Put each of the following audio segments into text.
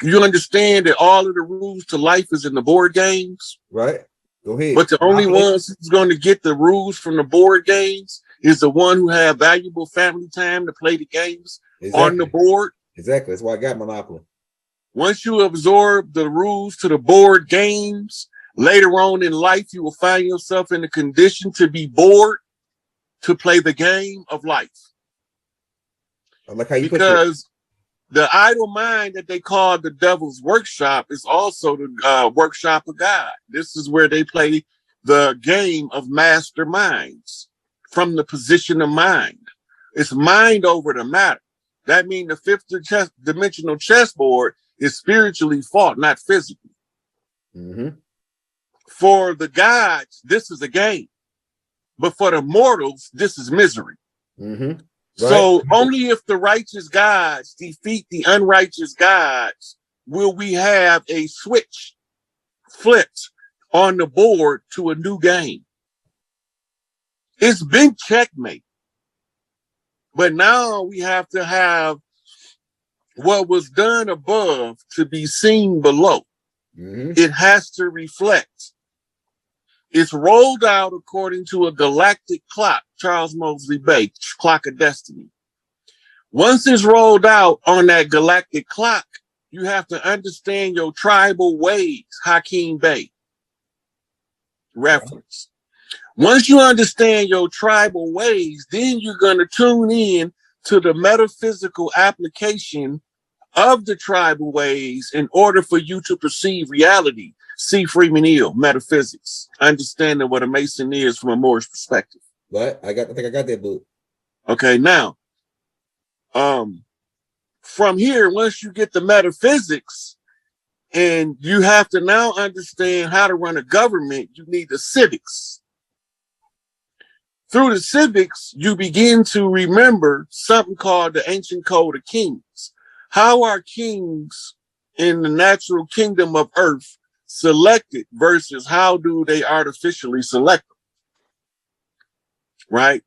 You understand that all of the rules to life is in the board games? Right. Go ahead. But the only ones who's going to get the rules from the board games is the one who have valuable family time to play the games on the board. Exactly. That's why I got Monopoly. Once you absorb the rules to the board games, later on in life, you will find yourself in a condition to be bored to play the game of life. I like how you because the idle mind that they call the devil's workshop is also the workshop of God. This is where they play the game of masterminds from the position of mind. It's mind over the matter. That means the fifth dimensional chessboard is spiritually fought, not physically. Mm-hmm. For the gods, this is a game. But for the mortals, this is misery. Mm-hmm. Right. So only if the righteous gods defeat the unrighteous gods will we have a switch flipped on the board to a new game. It's been checkmate. But now we have to have what was done above to be seen below. Mm-hmm. It has to reflect. It's rolled out according to a galactic clock, Charles Mosley Bay, Clock of Destiny. Once it's rolled out on that galactic clock, you have to understand your tribal ways, Hakeem Bey reference. Once you understand your tribal ways, then you're going to tune in to the metaphysical application of the tribal ways in order for you to perceive reality. C. Freeman Hill, Metaphysics, understanding what a Mason is from a Moorish perspective. Right. I think I got that book. Okay, now, from here, once you get the metaphysics, and you have to now understand how to run a government, you need the civics. Through the civics, you begin to remember something called the ancient code of kings. How are kings in the natural kingdom of earth selected versus how do they artificially select them? Right?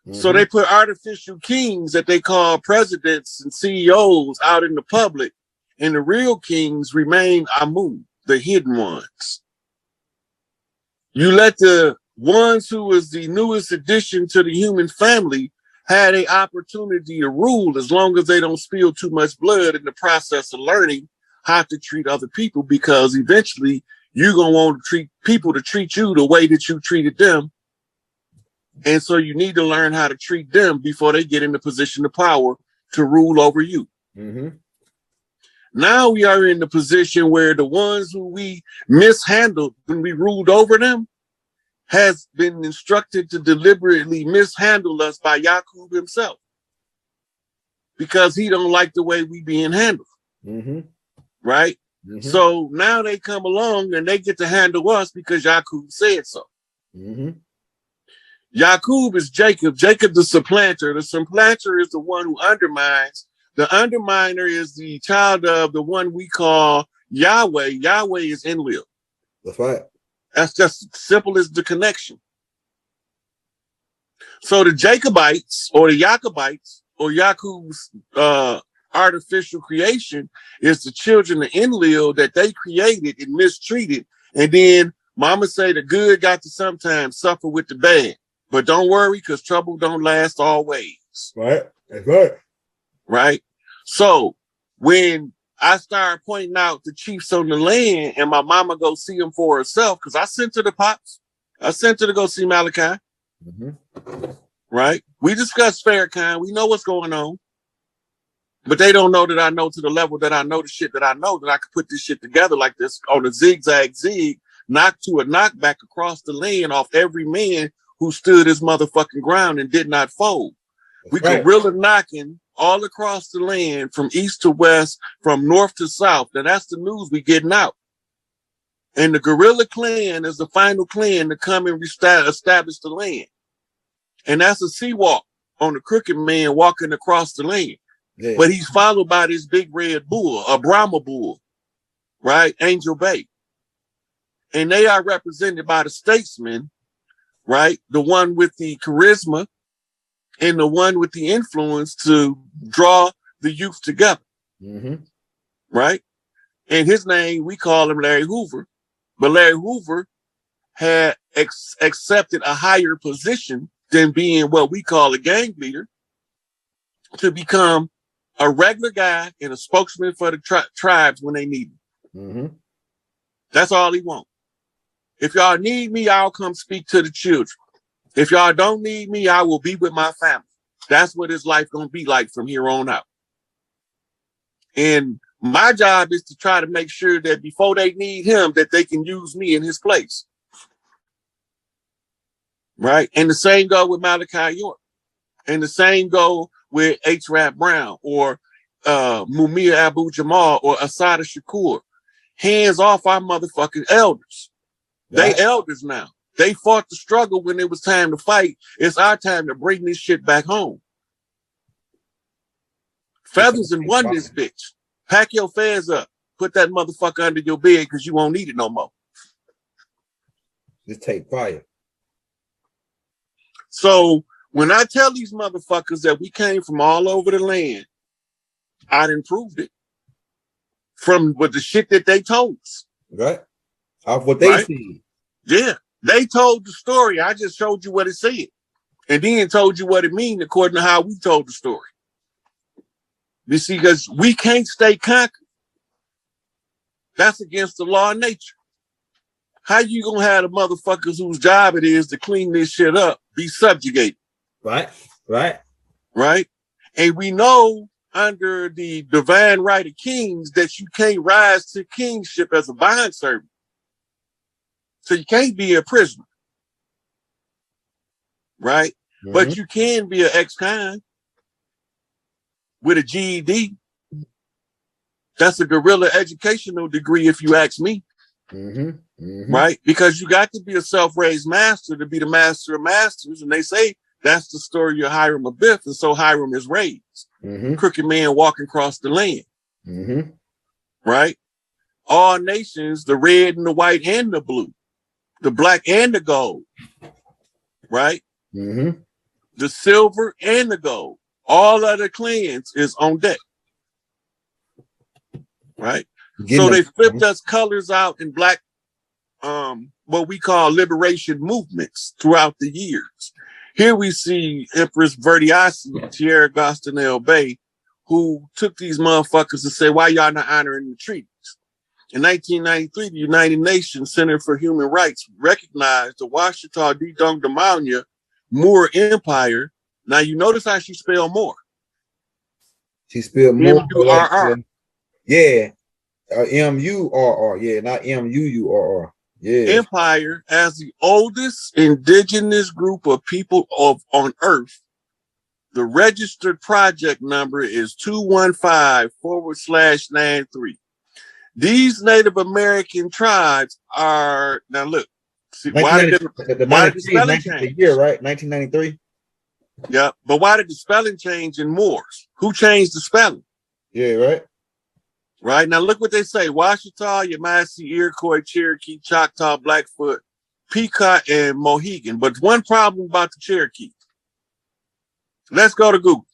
Mm-hmm. So they put artificial kings that they call presidents and CEOs out in the public, and the real kings remain Amun, the hidden ones. You let the ones who was the newest addition to the human family had an opportunity to rule as long as they don't spill too much blood in the process of learning how to treat other people, because eventually you're going to want to treat people to treat you the way that you treated them. And so you need to learn how to treat them before they get in the position of power to rule over you. Mm-hmm. Now we are in the position where the ones who we mishandled when we ruled over them has been instructed to deliberately mishandle us by Yakub himself, because he don't like the way we being handled. Mm-hmm. Right? Mm-hmm. So now they come along and they get to handle us because Yakub said so. Mm-hmm. Yakub is Jacob. Jacob the supplanter. The supplanter is the one who undermines. The underminer is the child of the one we call Yahweh. Yahweh is Enlil. That's right. That's just simple as the connection. So the Jacobites or the Jacobites or Yakub's artificial creation is the children of Enlil that they created and mistreated. And then mama say the good got to sometimes suffer with the bad. But don't worry, because trouble don't last always. Right. That's right. Right? So when I started pointing out the chiefs on the land and my mama go see them for herself, because I sent her the pops. I sent her to go see Malachi. Mm-hmm. Right? We discussed Farrakhan. We know what's going on. But they don't know that I know to the level that I know the shit that I know, that I could put this shit together like this on a zigzag zig, knock to a knockback across the land off every man who stood his motherfucking ground and did not fold. We guerrilla knocking all across the land from east to west, from north to south. Now that's the news we getting out. And the guerrilla clan is the final clan to come and establish the land. And that's a sea walk on the crooked man walking across the land. Yeah. But he's followed by this big red bull, a Brahma bull, right? Angel Bay. And they are represented by the statesman, right? The one with the charisma and the one with the influence to draw the youth together. Mm-hmm. Right? And his name, we call him Larry Hoover. But Larry Hoover had accepted a higher position than being what we call a gang leader to become a regular guy and a spokesman for the tribes when they need him. Mm-hmm. That's all he wants. If y'all need me, I'll come speak to the children. If y'all don't need me, I will be with my family. That's what his life gonna be like from here on out. And my job is to try to make sure that before they need him, that they can use me in his place. Right? And the same go with Malachi York. And the same go with H. Rap Brown or Mumia Abu Jamal or Asada Shakur. Hands off our motherfucking elders. Right. They elders now. They fought the struggle when it was time to fight. It's our time to bring this shit back home. Feathers and one this bitch. Pack your fez up. Put that motherfucker under your bed because you won't need it no more. Just take fire. So when I tell these motherfuckers that we came from all over the land, I done proved it. From what the shit that they told us. Right. Off what they see. Yeah. They told the story. I just showed you what it said. And then told you what it means according to how we told the story. You see, because we can't stay conquered. That's against the law of nature. How you gonna have the motherfuckers whose job it is to clean this shit up be subjugated? Right. And we know under the divine right of kings that you can't rise to kingship as a bond servant. So you can't be a prisoner. Right? Mm-hmm. But you can be an ex-con with a GED. That's a guerrilla educational degree, if you ask me. Mm-hmm. Mm-hmm. Right? Because you got to be a self-raised master to be the master of masters. And they say that's the story of Hiram Abiff. And so Hiram is raised. Mm-hmm. Crooked man walking across the land. Mm-hmm. Right? All nations, the red and the white and the blue, the black and the gold. Right? Mm-hmm. The silver and the gold. All of the clans is on deck. Right? So they flipped us colors out in black, what we call liberation movements throughout the years. Here we see Empress Verdiasi, Tierra Gastonel Bay, who took these motherfuckers and said, why y'all not honoring the treaties? In 1993, the United Nations Center for Human Rights recognized the Washita Didong Damanya Moor Empire. Now you notice how she spelled Moor. She spelled Moor. M-U-R-R. Yeah. M-U-R-R. Yeah, not M-U-U-R-R. Yeah. Empire as the oldest indigenous group of people on Earth. The registered project number is 215/93. These Native American tribes are, now look, see, why did the spelling change? The year, right? 1993. Yeah, but why did the spelling change in Moors? Who changed the spelling? Yeah, right. Right, now look what they say. Washita, Yamasee, Iroquois, Cherokee, Choctaw, Blackfoot, Pequot, and Mohegan. But one problem about the Cherokee. Let's go to Google.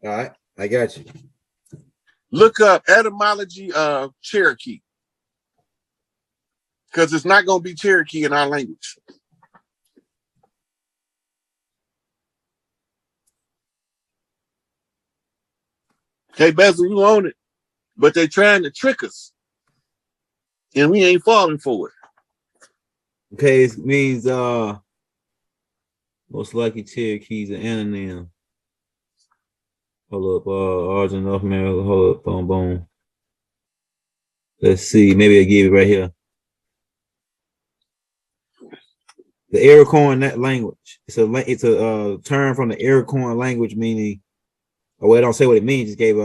All right, I got you. Look up etymology of Cherokee. Because it's not going to be Cherokee in our language. Okay, Bezel, you own it. But they're trying to trick us. And we ain't falling for it. Okay, it means most likely Cherokees and anonym. Hold up, Origin North America, hold up, boom, boom. Let's see, maybe I give it right here. The Iroquois language. It's a term from the Iroquois language meaning, well, it don't say what it means. Just gave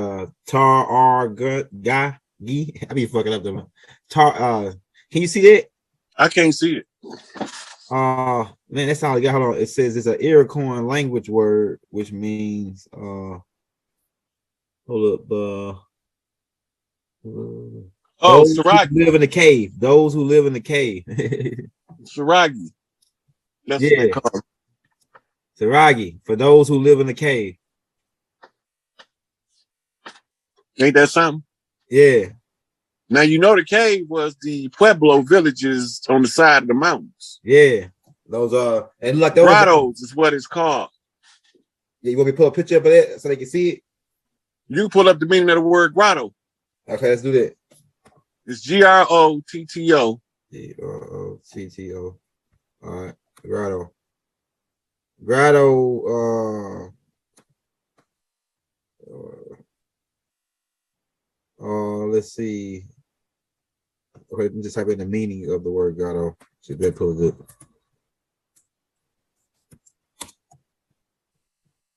tar ar ga gi. I be fucking up them. Tar. Can you see that? I can't see it. Man, that's all I got. Hold on. It says it's an Iroquois language word, which means hold up. Saragi. Live in the cave. Those who live in the cave. Saragi. That's what they call it. Saragi, for those who live in the cave. Ain't that something? Yeah. Now you know the cave was the Pueblo villages on the side of the mountains. Yeah. Those and like those grottos is what it's called. Yeah, you want me to pull a picture up of that so they can see it? You pull up the meaning of the word grotto. Okay, let's do that. It's grotto. grotto. All right, grotto. Grotto. Let's see. Okay, let me just type in the meaning of the word grotto. See if that pulls it.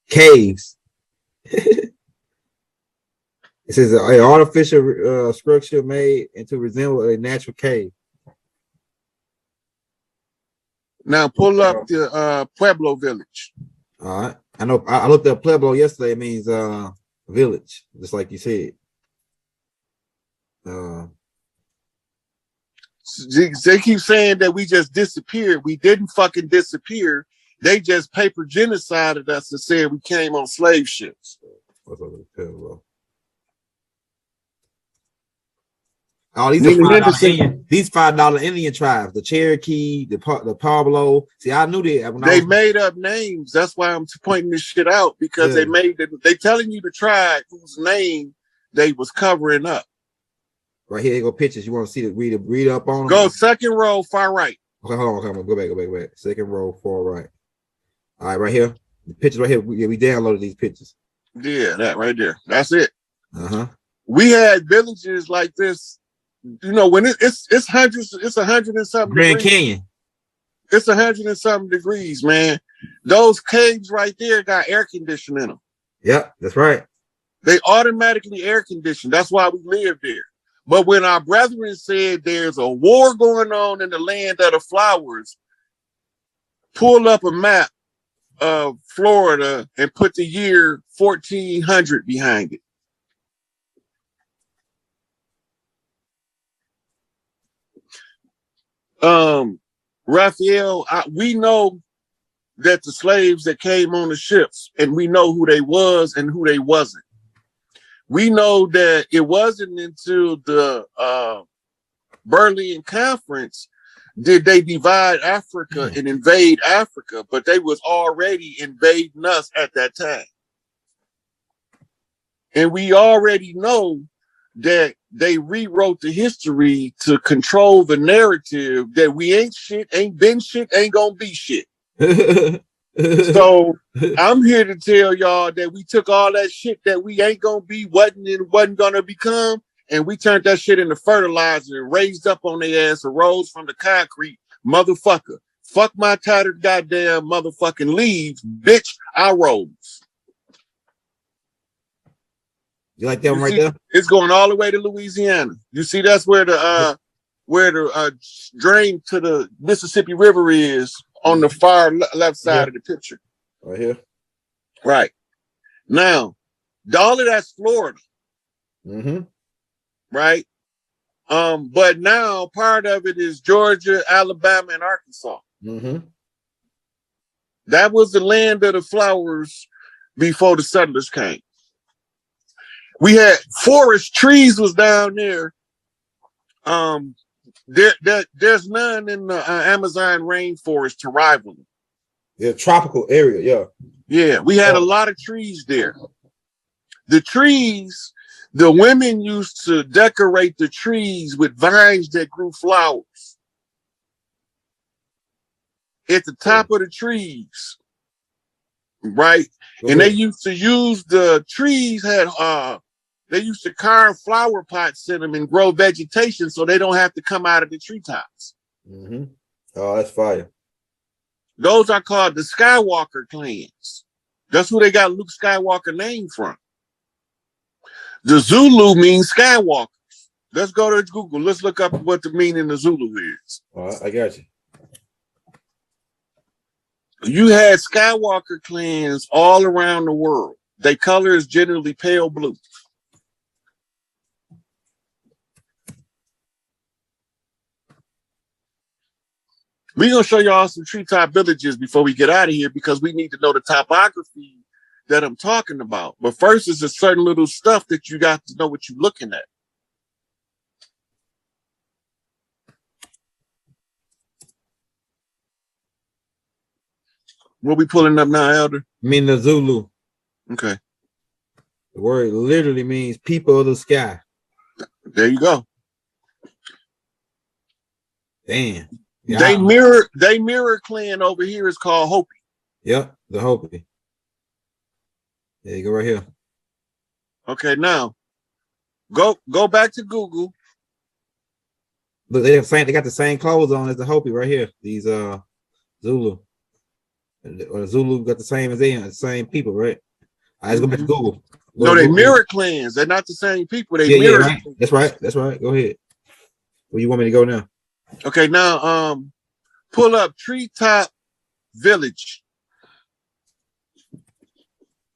Caves. It says an artificial structure made to resemble a natural cave. Now pull up the Pueblo village. All right. I know I looked up Pueblo yesterday. It means village, just like you said. They keep saying that we just disappeared. We didn't fucking disappear. They just paper genocided us and said we came on slave ships. What's up with Pueblo? Oh, these Nigga, are $5 Henderson- Indian. These $5 Indian tribes, the Cherokee, the Pablo. See, I knew that when They made up names. That's why I'm pointing this shit out, because Yeah. they telling you the tribe whose name they was covering up. right here, go pictures. You want to see the read up on them? Go second row, far right. Okay, hold on. Go back. Second row, far right. All right, right here. The pictures right here. We downloaded these pictures. Yeah, that right there. That's it. Uh-huh. We had villages like this. You know, when it's hundreds, it's 100 and something Grand degrees. Canyon. It's 100 and something degrees, man. Those caves right there got air conditioning in them. Yep, that's right. They automatically air conditioned. That's why we live there. But when our brethren said there's a war going on in the land of the flowers, pull up a map of Florida and put the year 1400 behind it. Raphael, we know that the slaves that came on the ships, and we know who they was and who they wasn't. We know that it wasn't until the Berlin Conference did they divide Africa and invade Africa, but they was already invading us at that time. And we already know that they rewrote the history to control the narrative that we ain't shit, ain't been shit, ain't gonna be shit. So I'm here to tell y'all that we took all that shit that we ain't gonna be, wasn't gonna become, and we turned that shit into fertilizer and raised up on their ass, arose from the concrete, motherfucker. Fuck my tattered goddamn motherfucking leaves, bitch. I rose. You like that one right there? It's going all the way to Louisiana. You see, that's where the drain to the Mississippi River is on the far left side of the picture. Right here. Right. Now, all of that's Florida. Mm-hmm. Right. But now part of it is Georgia, Alabama, and Arkansas. Mm-hmm. That was the land of the flowers before the settlers came. We had forest, trees was down there. There's none in the Amazon rainforest to rival them. Yeah, tropical area, yeah. Yeah, we had a lot of trees there. The trees, the women used to decorate the trees with vines that grew flowers at the top of the trees, right? And they used to use the trees they used to carve flower pots in them and grow vegetation so they don't have to come out of the treetops. Mm-hmm. Oh, that's fire. Those are called the Skywalker clans. That's who they got Luke Skywalker name from. The Zulu means Skywalkers. Let's go to Google. Let's look up what the meaning of Zulu is. All right, I got you. You had Skywalker clans all around the world. Their color is generally pale blue. We're going to show y'all some treetop villages before we get out of here because we need to know the topography that I'm talking about. But first is a certain little stuff that you got to know what you're looking at. What we pulling up now, Elder? Mean the Zulu. Okay. The word literally means people of the sky. There you go. Damn. They mirror clan over here is called Hopi. Yep, the Hopi. There you go, right here. Okay, now go back to Google. Look, they got the same clothes on as the Hopi right here. These Zulu. Or the Zulu got the same as them, the same people, right? All right, let's go back to Google. No, they mirror clans. They're not the same people. They mirror. Right. That's right. That's right. Go ahead. Where you want me to go now? Okay, now pull up Treetop Village.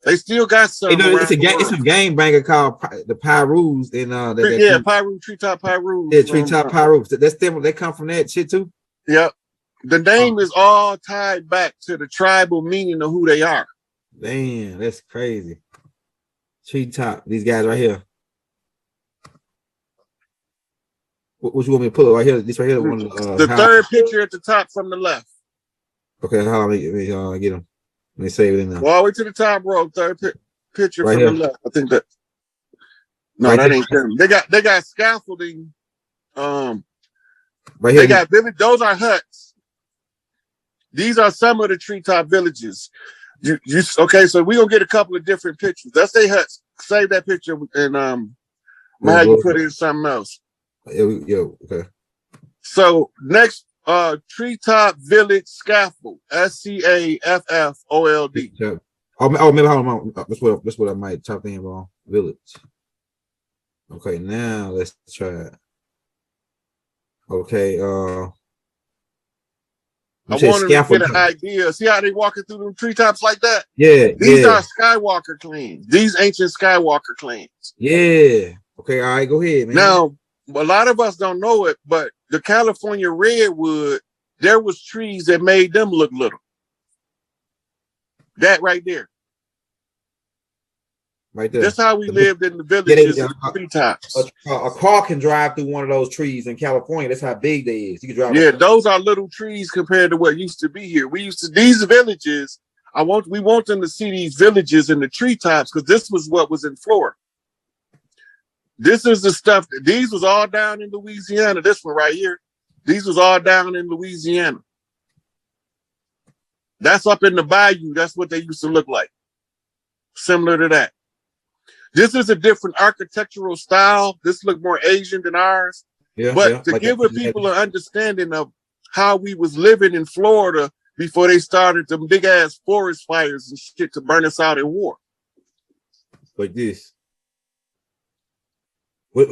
They still got some. It's a game banger called the Pyrus in Pyru, Treetop Pyrus. Yeah, Treetop Pyrus. That's them. They come from that shit too. Yep. The name is all tied back to the tribal meaning of who they are. Damn, that's crazy. Treetop, these guys right here. What you want me to pull it right here? This right here. The third picture at the top from the left. Okay, how let me get them. Let me save it in there. All the way to the top row, third picture right from here. the left. I think that. No, right that ain't them. They got scaffolding. Right here. They got village. Those are huts. These are some of the treetop villages. You okay? So we gonna get a couple of different pictures. Let's say huts. Save that picture and how you put it in something else. Okay. So next, Treetop Village Scaffold. SCAFFOLD. Oh, maybe hold on. That's what I might type in wrong. Village. Okay, now let's try it. Okay, I wanted to get an idea. See how they walking through them treetops like that? Yeah. These are Skywalker clans. These ancient Skywalker clans. Yeah. Okay, all right, go ahead, man. Now, a lot of us don't know it, but the California redwood, there was trees that made them look little. That right there. Right there. That's how we lived in the villages and the treetops. A car can drive through one of those trees in California. That's how big they is. You can drive. Yeah, those are little trees compared to what used to be here. These villages. We want them to see these villages in the treetops because this was what was in Florida. This is the stuff. These was all down in Louisiana. This one right here. These was all down in Louisiana. That's up in the bayou. That's what they used to look like. Similar to that. This is a different architectural style. This look more Asian than ours. Yeah, but to give people an understanding of how we was living in Florida before they started them big ass forest fires and shit to burn us out in war. Like this.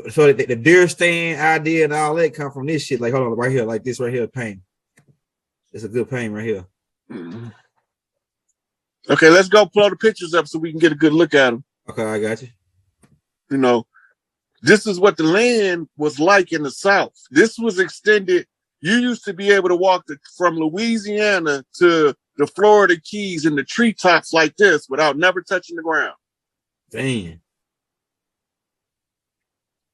So the deer stand idea and all that come from this shit. Like, hold on, right here, like this right here, paint. It's a good paint right here. Mm-hmm. Okay, let's go pull the pictures up so we can get a good look at them. Okay, I got you. You know, this is what the land was like in the South. This was extended. You used to be able to walk from Louisiana to the Florida Keys in the treetops like this without never touching the ground. Damn.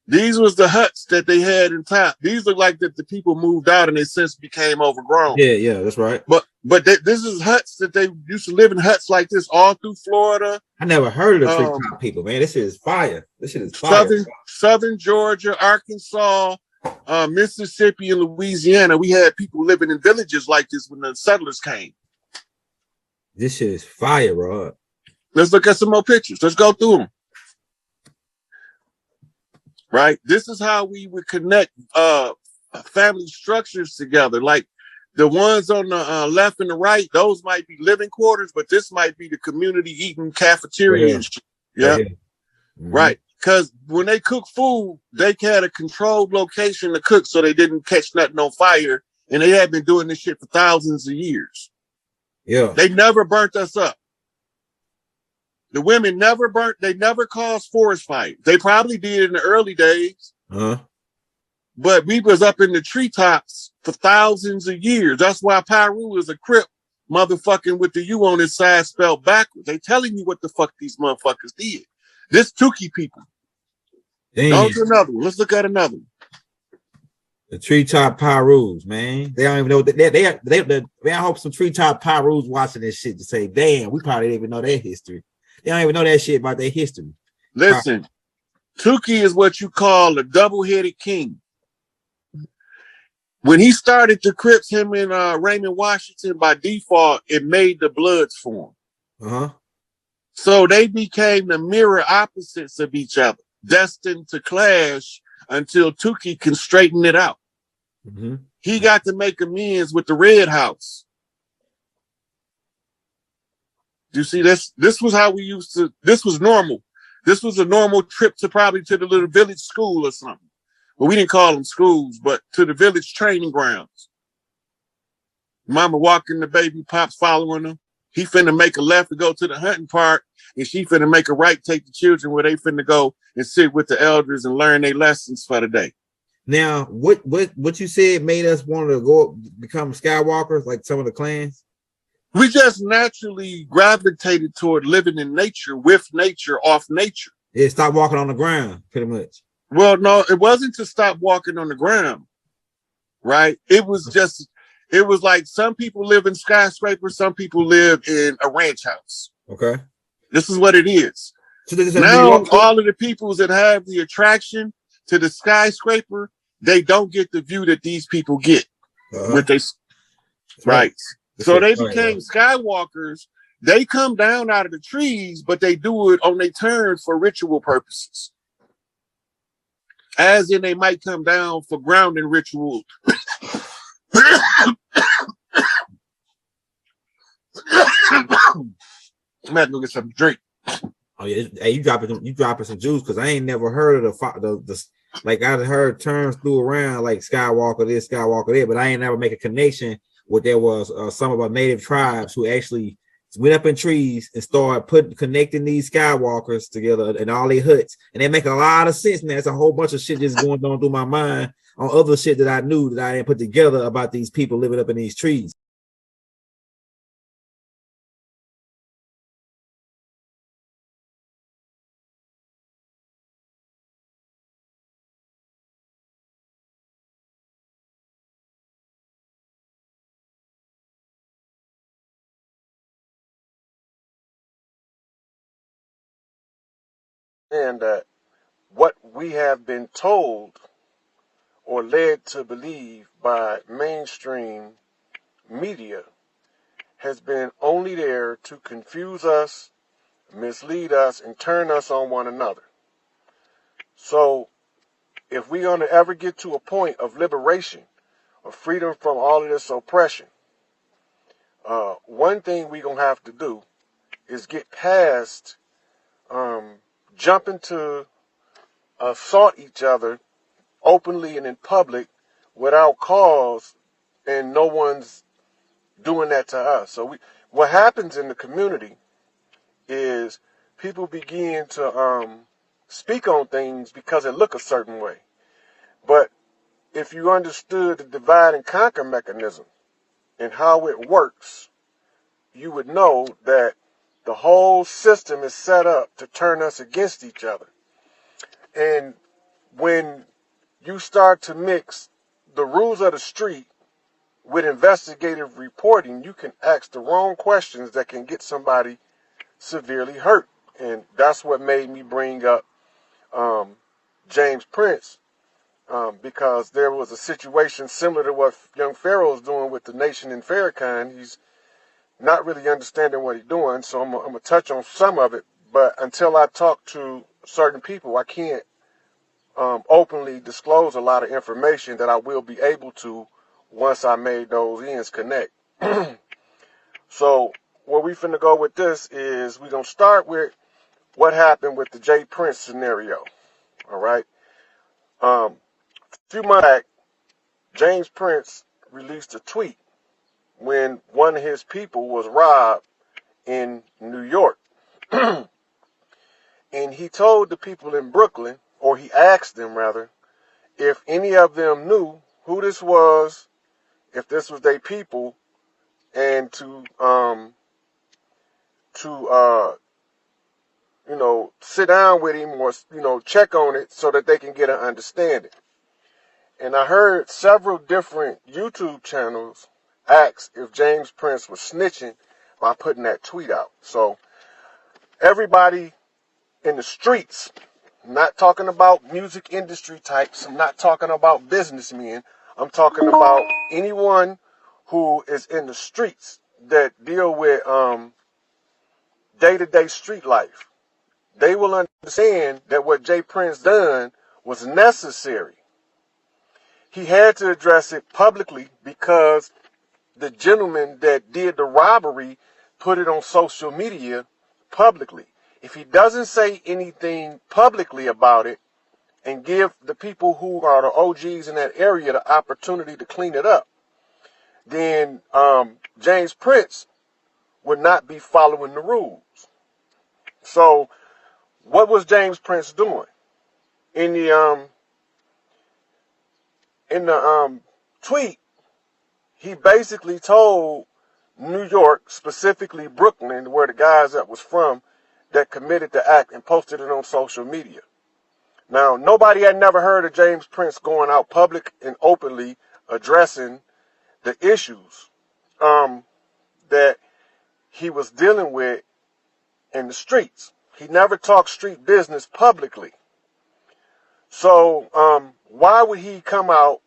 These was the huts that they had in top. These look like that the people moved out and they since became overgrown. Yeah, that's right. But this is huts that they used to live in huts like this all through Florida. I never heard of the treetop people, man. This shit is fire. This shit is fire. Southern Georgia, Arkansas, Mississippi, and Louisiana. We had people living in villages like this when the settlers came. This shit is fire, bro. Let's look at some more pictures. Let's go through them. Right? This is how we would connect family structures together. Like the ones on the left and the right, those might be living quarters, but this might be the community eating cafeteria. Yeah. Right. Because when they cook food, they had a controlled location to cook so they didn't catch nothing on fire. And they had been doing this shit for thousands of years. Yeah. They never burnt us up. The women never caused forest fires. They probably did in the early days. But we was up in the treetops for thousands of years. That's why Pyru is a Crip motherfucking with the U on his side spelled backwards. They telling you what the fuck these motherfuckers did. This Tukey people. Go to another one. Let's look at another one. The treetop Pyrus, man. They don't even know that I hope some treetop Pyrus watching this shit to say, damn, we probably didn't even know their history. They don't even know that shit about their history. Listen, Tukey is what you call a double-headed king. When he started the Crips, him and Raymond Washington, by default, it made the Bloods form. So they became the mirror opposites of each other, destined to clash until Tukey can straighten it out. He got to make amends with the Red House. You see, this was how we used to, this was normal. This was a normal trip to probably to the little village school or something. Well, we didn't call them schools, but to the village training grounds. Mama walking the baby, Pop's following him. He finna make a left to go to the hunting park, and she finna make a right, take the children where they finna go and sit with the elders and learn their lessons for the day. Now, what you said made us want to go become Skywalkers, like some of the clans? We just naturally gravitated toward living in nature, with nature, off nature. Yeah, stop walking on the ground, pretty much. Well, no, it wasn't to stop walking on the ground, right? It was like some people live in skyscrapers, some people live in a ranch house. Okay. This is what it is. So now, all of the people that have the attraction to the skyscraper, they don't get the view that these people get. With they, right. So they became Skywalkers. They come down out of the trees, but they do it on their turns for ritual purposes. As in, they might come down for grounding rituals. I'm about to go get some drink. Oh yeah, hey, you dropping some juice, because I ain't never heard of the like I heard terms threw around like Skywalker this, Skywalker that, but I ain't never make a connection with there was some of our native tribes who actually went up in trees and started connecting these Skywalkers together and all their huts, and they make a lot of sense. And there's a whole bunch of shit just going on through my mind on other shit that I knew that I didn't put together about these people living up in these trees. And what we have been told or led to believe by mainstream media has been only there to confuse us, mislead us, and turn us on one another. So if we're going to ever get to a point of liberation, of freedom from all of this oppression, one thing we're going to have to do is get past jumping to assault each other openly and in public without cause, and no one's doing that to us. So what happens in the community is people begin to speak on things because it look a certain way. But if you understood the divide and conquer mechanism and how it works, you would know that the whole system is set up to turn us against each other. And when you start to mix the rules of the street with investigative reporting, you can ask the wrong questions that can get somebody severely hurt. And that's what made me bring up James Prince, because there was a situation similar to what young Pharaoh's doing with the nation in Farrakhan. He's not really understanding what he's doing, so I'm going to touch on some of it. But until I talk to certain people, I can't openly disclose a lot of information that I will be able to once I made those ends connect. So where we finna go with this is we're going to start with what happened with the J. Prince scenario. All right. A few months back, James Prince released a tweet when one of his people was robbed in New York. And he told the people in Brooklyn, or he asked them rather, if any of them knew who this was, if this was their people, and to sit down with him or, check on it so that they can get an understanding. And I heard several different YouTube channels ask if James Prince was snitching by putting that tweet out. So everybody in the streets, I'm not talking about music industry types, I'm not talking about businessmen, I'm talking about anyone who is in the streets that deal with day-to-day street life. They will understand that what Jay Prince done was necessary. He had to address it publicly because the gentleman that did the robbery put it on social media publicly. If he doesn't say anything publicly about it and give the people who are the OGs in that area the opportunity to clean it up, then James Prince would not be following the rules. So what was James Prince doing? In the tweet, he basically told New York, specifically Brooklyn, where the guys that was from, that committed the act, and posted it on social media. Now, nobody had never heard of James Prince going out public and openly addressing the issues that he was dealing with in the streets. He never talked street business publicly. So why would he come out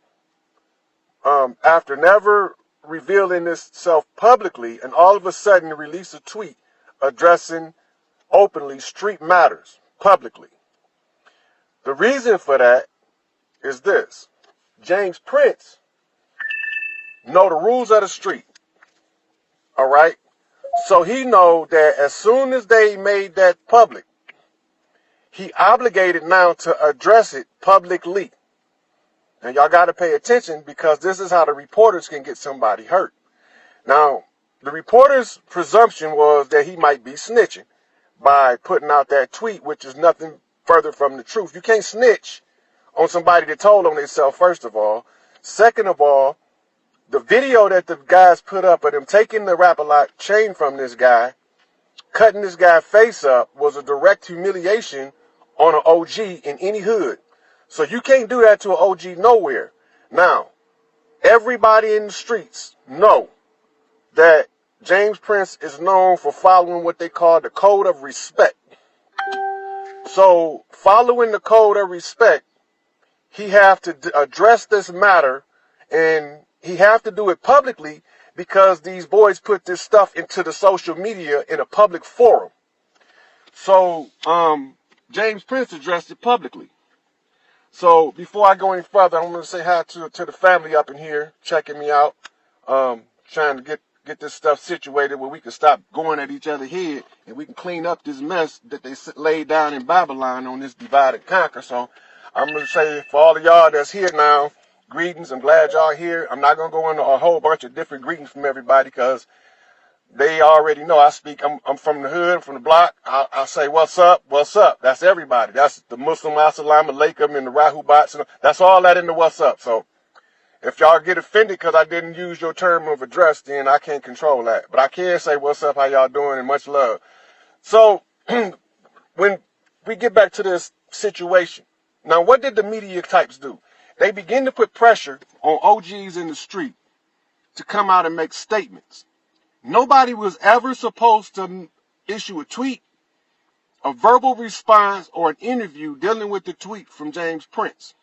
after never revealing himself publicly and all of a sudden release a tweet addressing openly street matters publicly? The reason for that is this. James Prince know the rules of the street. All right? So he know that as soon as they made that public, he obligated now to address it publicly. And y'all got to pay attention because this is how the reporters can get somebody hurt. Now, the reporter's presumption was that he might be snitching by putting out that tweet, which is nothing further from the truth. You can't snitch on somebody that told on themselves, first of all. Second of all, the video that the guys put up of them taking the Rap-A-Lot chain from this guy, cutting this guy's face up, was a direct humiliation on an OG in any hood. So you can't do that to an OG nowhere. Now, everybody in the streets know that James Prince is known for following what they call the code of respect. So following the code of respect, he have to address this matter, and he have to do it publicly because these boys put this stuff into the social media in a public forum. So James Prince addressed it publicly. So before I go any further, I'm going to say hi to the family up in here, checking me out, trying to get this stuff situated where we can stop going at each other's head and we can clean up this mess that they laid down in Babylon on this divide and conquer. So I'm going to say for all of y'all that's here now, greetings. I'm glad y'all here. I'm not going to go into a whole bunch of different greetings from everybody because they already know I speak. I'm from the hood, from the block. I'll say, what's up? What's up? That's everybody. That's the Muslim, Assalamu alaikum, and the Rahubats. And that's all that in the what's up. So if y'all get offended because I didn't use your term of address, then I can't control that. But I can say, what's up? How y'all doing? And much love. So when we get back to this situation, now what did the media types do? They begin to put pressure on OGs in the street to come out and make statements. Nobody was ever supposed to issue a tweet, a verbal response, or an interview dealing with the tweet from James Prince.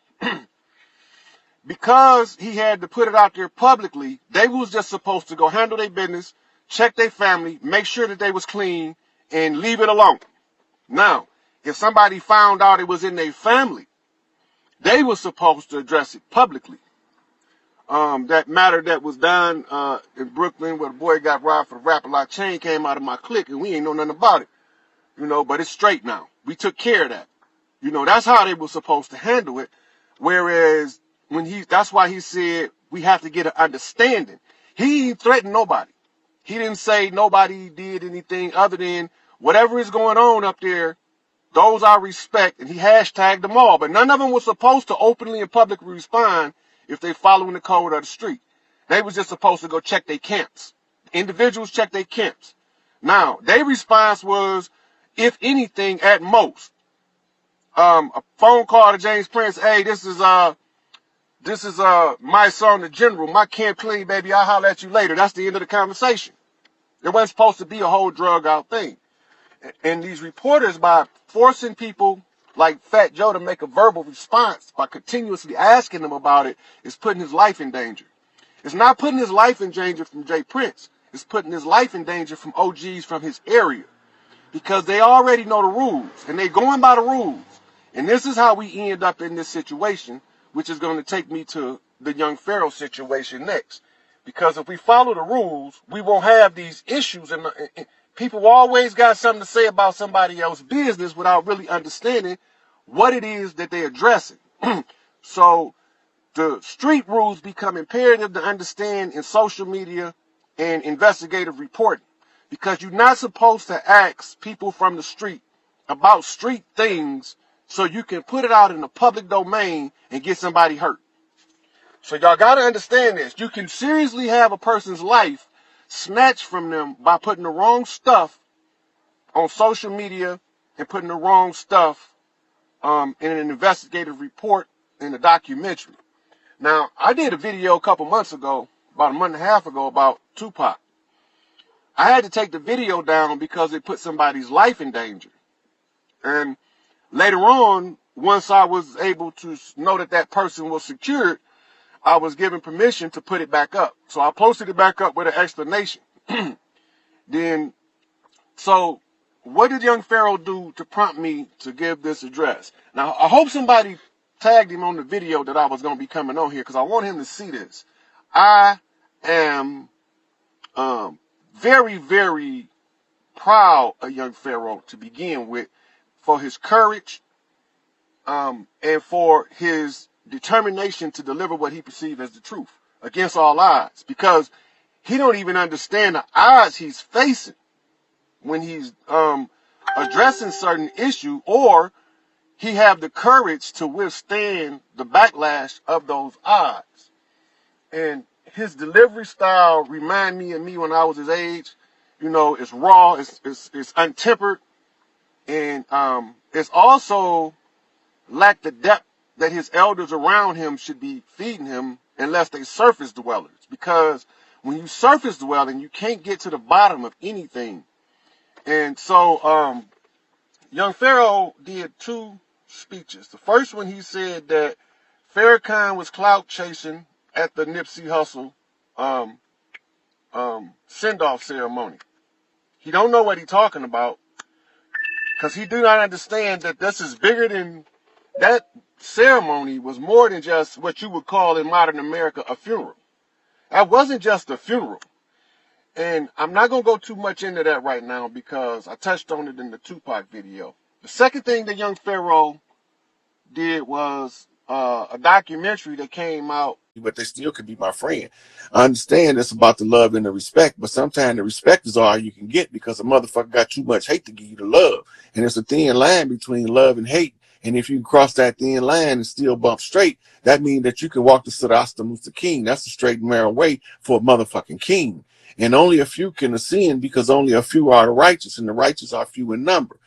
Because he had to put it out there publicly, they was just supposed to go handle their business, check their family, make sure that they was clean, and leave it alone. Now, if somebody found out it was in their family, they were supposed to address it publicly. That matter that was done in Brooklyn where the boy got robbed for the Rap-A-Lot chain came out of my clique and we ain't know nothing about it. But it's straight now. We took care of that. That's how they were supposed to handle it. Whereas that's why he said we have to get an understanding. He ain't threatened nobody. He didn't say nobody did anything other than whatever is going on up there, those I respect, and he hashtagged them all. But none of them was supposed to openly and publicly respond if they following the code of the street. They was just supposed to go check their camps. Individuals check their camps. Now, their response was, if anything, at most, a phone call to James Prince, hey, this is This is my son, the general. My camp clean, baby. I'll holler at you later. That's the end of the conversation. It wasn't supposed to be a whole drug out thing. And these reporters, by forcing people like Fat Joe to make a verbal response by continuously asking them about it, is putting his life in danger. It's not putting his life in danger from Jay Prince. It's putting his life in danger from OGs from his area, because they already know the rules and they're going by the rules. And this is how we end up in this situation, which is going to take me to the young Pharaoh situation next. Because if we follow the rules, we won't have these issues. And people always got something to say about somebody else's business without really understanding what it is that they're addressing. So the street rules become imperative to understand in social media and investigative reporting, because you're not supposed to ask people from the street about street things so you can put it out in the public domain and get somebody hurt. So y'all got to understand this. You can seriously have a person's life snatched from them by putting the wrong stuff on social media and putting the wrong stuff in an investigative report in a documentary. Now, I did a video a couple months ago, about a month and a half ago, about Tupac. I had to take the video down because it put somebody's life in danger. And later on, once I was able to know that that person was secured, I was given permission to put it back up. So I posted it back up with an explanation. Then, so what did young Pharaoh do to prompt me to give this address? Now, I hope somebody tagged him on the video that I was going to be coming on here, because I want him to see this. I am very, very proud of young Pharaoh to begin with, for his courage and for his determination to deliver what he perceived as the truth against all odds, because he don't even understand the odds he's facing when he's addressing certain issue, or he have the courage to withstand the backlash of those odds. And his delivery style remind me of me when I was his age. You know, it's raw, it's untempered, and it's also lack the depth that his elders around him should be feeding him, unless they surface dwellers. Because when you surface dwelling, you can't get to the bottom of anything. And so young Pharaoh did two speeches. The first one, he said that Farrakhan was clout chasing at the Nipsey Hussle send-off ceremony. He don't know what he's talking about, because he do not understand that this is bigger than that. Ceremony was more than just what you would call in modern America a funeral. That wasn't just a funeral. And I'm not going to go too much into that right now, because I touched on it in the Tupac video. The second thing that young Pharaoh did was a documentary that came out. But they still could be my friend. I understand it's about the love and the respect, but sometimes the respect is all you can get, because a motherfucker got too much hate to give you the love. And it's a thin line between love and hate. And if you can cross that thin line and still bump straight, that means that you can walk the Siddhasta King. That's the straight and narrow way for a motherfucking king. And only a few can ascend, because only a few are the righteous, and the righteous are few in number.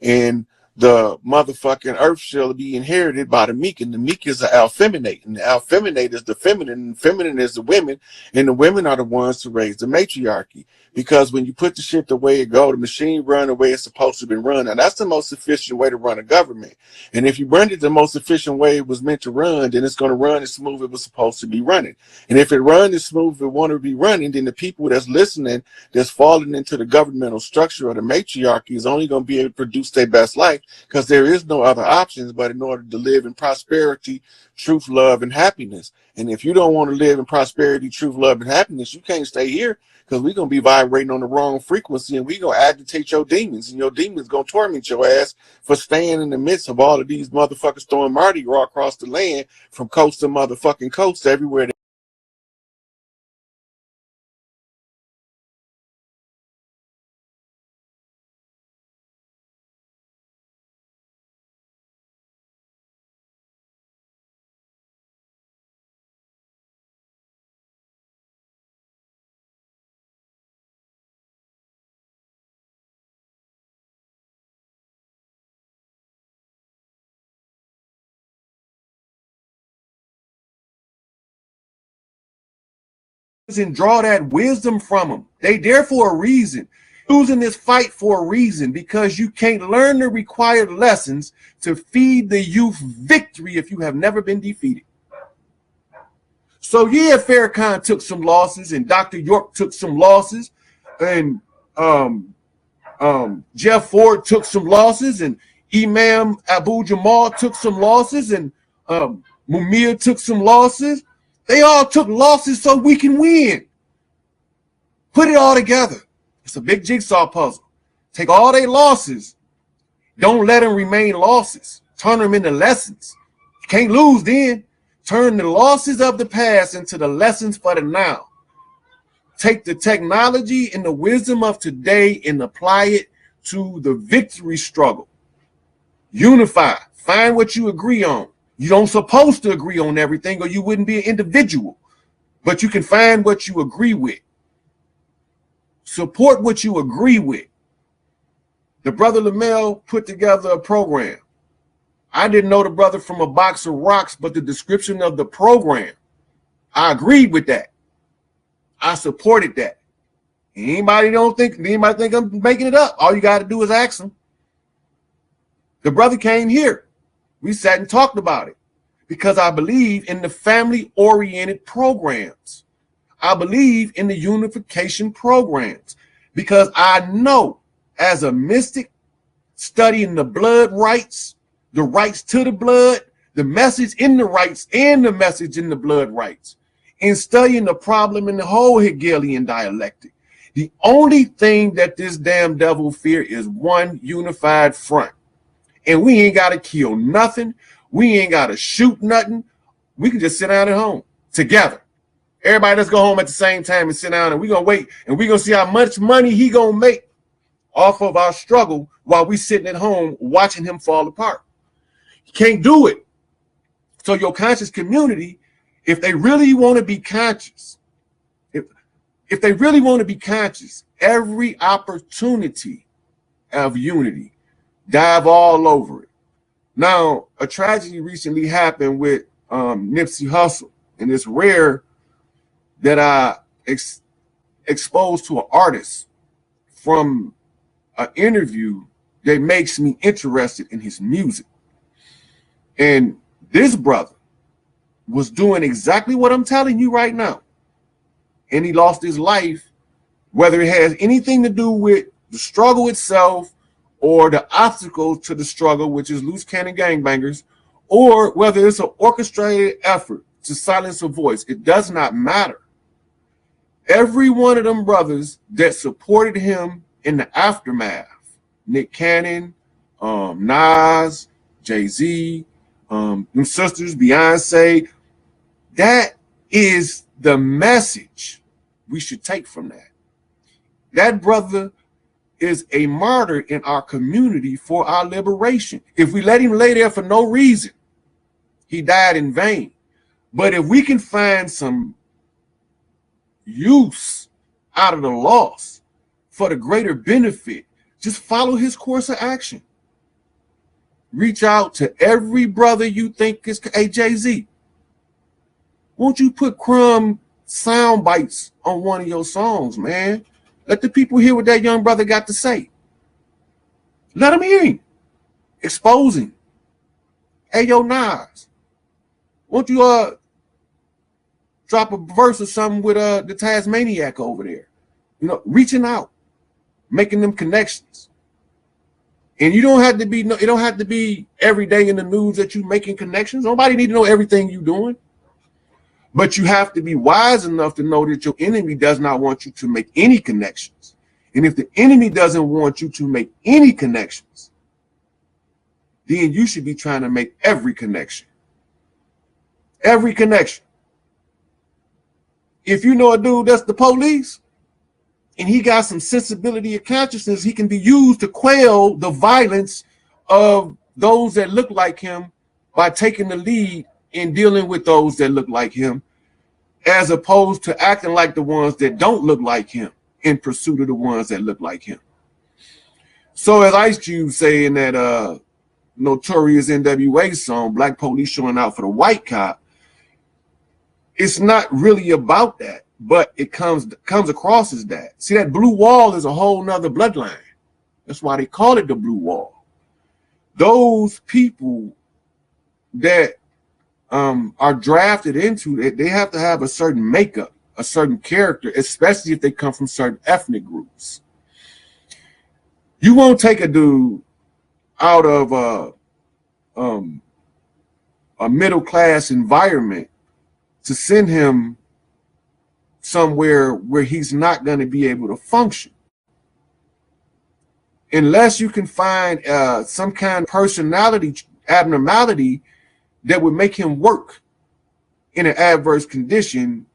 And the motherfucking earth shall be inherited by the meek, and the meek is the alfeminate, and the alfeminate is the feminine, and feminine is the women, and the women are the ones to raise the matriarchy. Because when you put the shit the way it go, the machine run the way it's supposed to be run, and that's the most efficient way to run a government. And if you run it the most efficient way it was meant to run, then it's going to run as smooth as it was supposed to be running. And if it runs as smooth as it want to be running, then the people that's listening, that's falling into the governmental structure of the matriarchy, is only going to be able to produce their best life, because there is no other options but in order to live in prosperity, truth, love, and happiness. And if you don't want to live in prosperity, truth, love, and happiness, you can't stay here, because we're going to be vibrating on the wrong frequency, and we're going to agitate your demons, and your demons going to torment your ass for staying in the midst of all of these motherfuckers throwing Mardi Gras across the land from coast to motherfucking coast everywhere. and draw that wisdom from them. They there for a reason. Losing this fight for a reason, because you can't learn the required lessons to feed the youth victory if you have never been defeated. So yeah, Farrakhan took some losses, and Dr. York took some losses, and Jeff Ford took some losses, and Imam Abu Jamal took some losses, and Mumia took some losses. They all took losses so we can win. Put it all together. It's a big jigsaw puzzle. Take all their losses. Don't let them remain losses. Turn them into lessons. You can't lose then. Turn the losses of the past into the lessons for the now. Take the technology and the wisdom of today and apply it to the victory struggle. Unify. Find what you agree on. You don't supposed to agree on everything, or you wouldn't be an individual. But you can find what you agree with. Support what you agree with. The brother Lamel put together a program. I didn't know the brother from a box of rocks, but the description of the program, I agreed with that. I supported that. Anybody think I'm making it up? All you got to do is ask him. The brother came here. We sat and talked about it because I believe in the family-oriented programs. I believe in the unification programs because I know as a mystic studying the blood rights, the rights to the blood, the message in the rights and the message in the blood rights, and studying the problem in the whole Hegelian dialectic. The only thing that this damn devil fear is one unified front. And we ain't got to kill nothing. We ain't got to shoot nothing. We can just sit down at home together. Everybody, let's go home at the same time and sit down, and we're going to wait, and we're going to see how much money he going to make off of our struggle while we sitting at home watching him fall apart. You can't do it. So your conscious community, if they really want to be conscious, if they really want to be conscious, every opportunity of unity, dive all over it. Now, a tragedy recently happened with Nipsey Hussle, and it's rare that I exposed to an artist from an interview that makes me interested in his music. And this brother was doing exactly what I'm telling you right now. And he lost his life, whether it has anything to do with the struggle itself or the obstacles to the struggle, which is loose cannon gangbangers, or whether it's an orchestrated effort to silence a voice. It does not matter. Every one of them brothers that supported him in the aftermath, Nick Cannon, Nas, Jay-Z, them sisters, Beyonce, that is the message we should take from that. That brother is a martyr in our community for our liberation. If we let him lay there for no reason, he died in vain. But if we can find some use out of the loss for the greater benefit, just follow his course of action. Reach out to every brother you think is, hey, Jay-Z, won't you put crumb sound bites on one of your songs, man? Let the people hear what that young brother got to say. Let them hear him. Exposing. Hey, yo, Nas, won't you drop a verse or something with the Tasmaniac over there? You know, reaching out, making them connections. And you don't have to be, it don't have to be every day in the news that you making connections. Nobody need to know everything you're doing. But you have to be wise enough to know that your enemy does not want you to make any connections. And if the enemy doesn't want you to make any connections, then you should be trying to make every connection. Every connection. If you know a dude that's the police and he got some sensibility of consciousness, he can be used to quell the violence of those that look like him by taking the lead in dealing with those that look like him, as opposed to acting like the ones that don't look like him in pursuit of the ones that look like him. So as Ice Cube saying that notorious NWA song, Black Police Showing Out for the White Cop, it's not really about that. but it comes across as that. See, that blue wall is a whole nother bloodline. That's why they call it the blue wall. Those people that are drafted into it, they have to have a certain makeup, a certain character, especially if they come from certain ethnic groups. You won't take a dude out of a middle class environment to send him somewhere where he's not going to be able to function, unless you can find some kind of personality abnormality that would make him work in an adverse condition,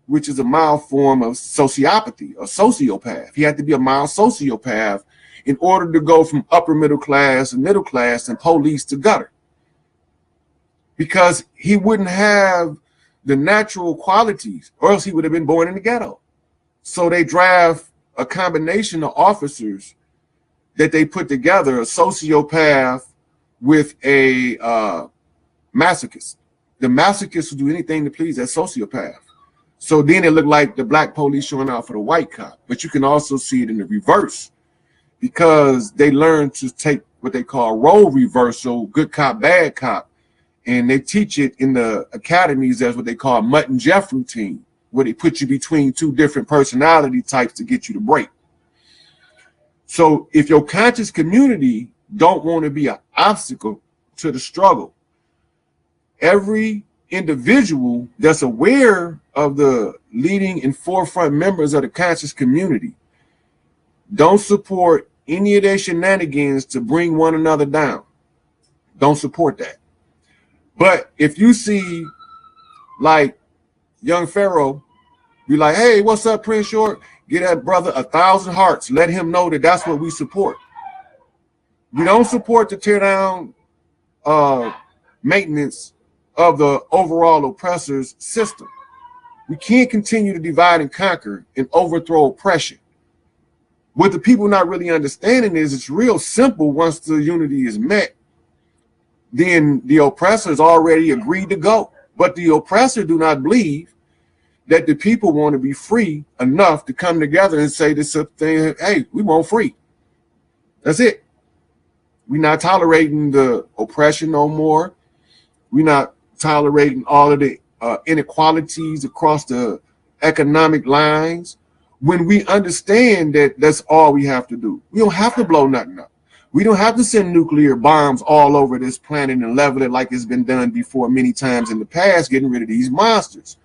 which is a mild form of sociopathy, a sociopath. He had to be a mild sociopath in order to go from upper middle class and middle class and police to gutter, because he wouldn't have the natural qualities, or else he would have been born in the ghetto. So they draft a combination of officers that they put together, a sociopath with a masochist. The masochist will do anything to please that sociopath. So then it looked like the black police showing out for the white cop. But you can also see it in the reverse, because they learn to take what they call role reversal, good cop, bad cop. And they teach it in the academies as what they call Mutt and Jeff routine, where they put you between two different personality types to get you to break. So if your conscious community don't want to be an obstacle to the struggle, every individual that's aware of the leading and forefront members of the conscious community don't support any of their shenanigans to bring one another down. Don't support that. But if you see like young Pharaoh be like, hey, what's up, Prince Short? Get that brother 1,000 hearts. Let him know that that's what we support. We don't support to tear down maintenance of the overall oppressor's system. We can't continue to divide and conquer and overthrow oppression. What the people not really understanding is it's real simple. Once the unity is met, then the oppressors already agreed to go. But the oppressor do not believe that the people want to be free enough to come together and say this thing, hey, we want free. That's it. We're not tolerating the oppression no more. We're not tolerating all of the inequalities across the economic lines. When we understand that that's all we have to do. We don't have to blow nothing up. We don't have to send nuclear bombs all over this planet and level it like it's been done before many times in the past, getting rid of these monsters.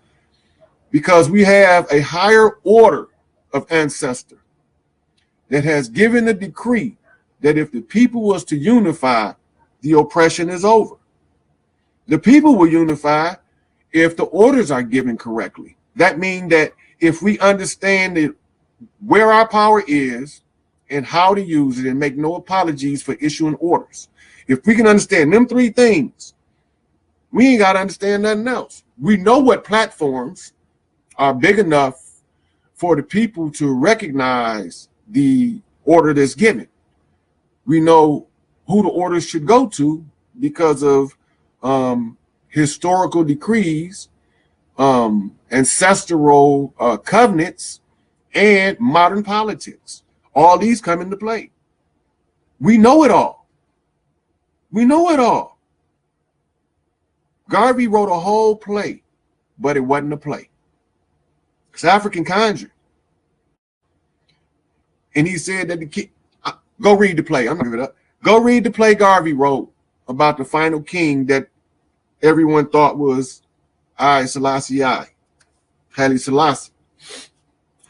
Because we have a higher order of ancestor that has given a decree that if the people was to unify, the oppression is over. The people will unify if the orders are given correctly. That means that if we understand that where our power is and how to use it and make no apologies for issuing orders, if we can understand them three things, we ain't got to understand nothing else. We know what platforms are big enough for the people to recognize the order that's given. We know who the orders should go to because of historical decrees, ancestral covenants, and modern politics. All these come into play. We know it all. We know it all. Garvey wrote a whole play, but it wasn't a play. It's African Conjuring. And he said that the kid, go read the play. I'm not giving it up. Go read the play Garvey wrote about the final king that everyone thought was Selassie I, Haile Selassie.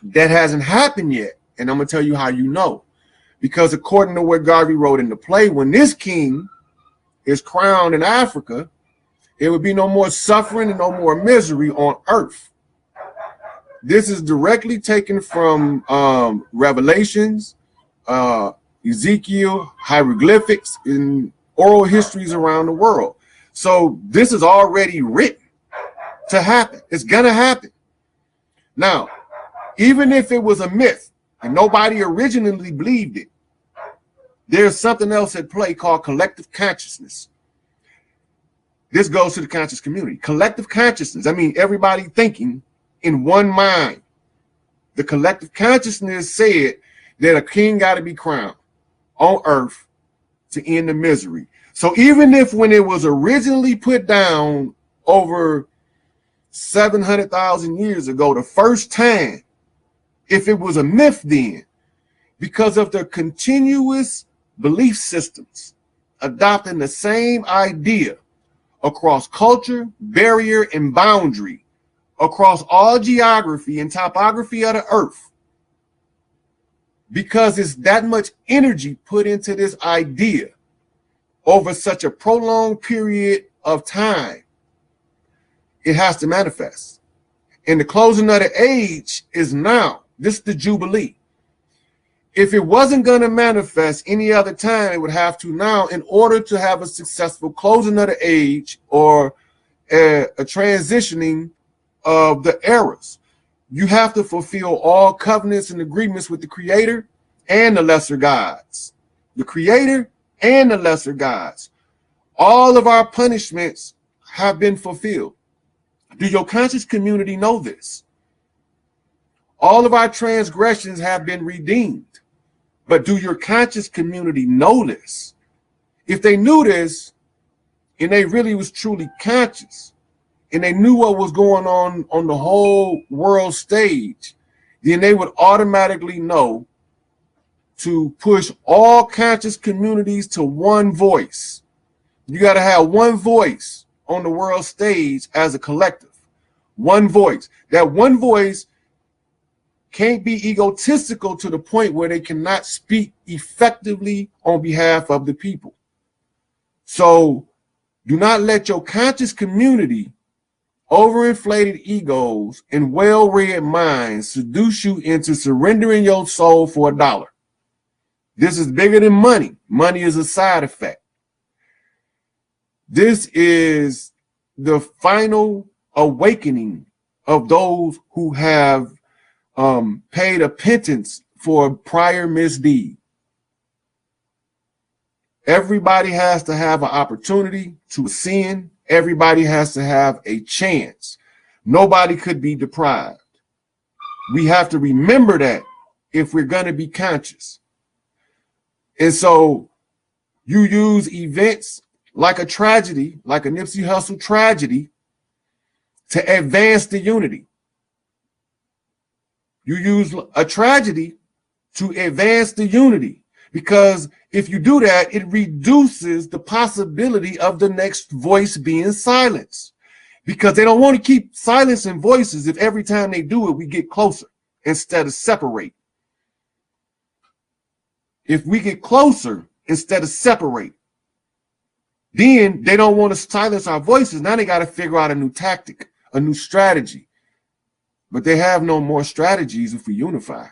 That hasn't happened yet. And I'm going to tell you how you know. Because according to what Garvey wrote in the play, when this king is crowned in Africa, there would be no more suffering and no more misery on earth. This is directly taken from Revelations, Ezekiel, hieroglyphics, and oral histories around the world. So this is already written to happen. It's going to happen. Now, even if it was a myth and nobody originally believed it, there's something else at play called collective consciousness. This goes to the conscious community. Collective consciousness, I mean, everybody thinking in one mind. The collective consciousness said that a king got to be crowned on earth to end the misery. So even if when it was originally put down over 700,000 years ago, the first time, if it was a myth then, because of the continuous belief systems adopting the same idea across culture, barrier, and boundary, across all geography and topography of the earth, because it's that much energy put into this idea over such a prolonged period of time, it has to manifest. And the closing of the age is now. This is the Jubilee. If it wasn't going to manifest any other time, it would have to now, in order to have a successful closing of the age or a transitioning of the eras. You have to fulfill all covenants and agreements with the Creator and the lesser gods. The Creator and the lesser gods. All of our punishments have been fulfilled. Do your conscious community know this? All of our transgressions have been redeemed. But do your conscious community know this? If they knew this, and they really was truly conscious, and they knew what was going on the whole world stage, then they would automatically know to push all conscious communities to one voice. You got to have one voice on the world stage as a collective. One voice. That one voice can't be egotistical to the point where they cannot speak effectively on behalf of the people. So do not let your conscious community, overinflated egos, and well-read minds seduce you into surrendering your soul for $1. This is bigger than money. Money is a side effect. This is the final awakening of those who have paid a penance for a prior misdeed. Everybody has to have an opportunity to sin. Everybody has to have a chance. Nobody could be deprived. We have to remember that if we're going to be conscious. And so you use events like a tragedy, like a Nipsey Hussle tragedy, to advance the unity. You use a tragedy to advance the unity, because if you do that, it reduces the possibility of the next voice being silenced, because they don't want to keep silencing voices if every time they do it, we get closer instead of separate. If we get closer instead of separate, then they don't want to silence our voices. Now they got to figure out a new tactic, a new strategy. But they have no more strategies if we unify.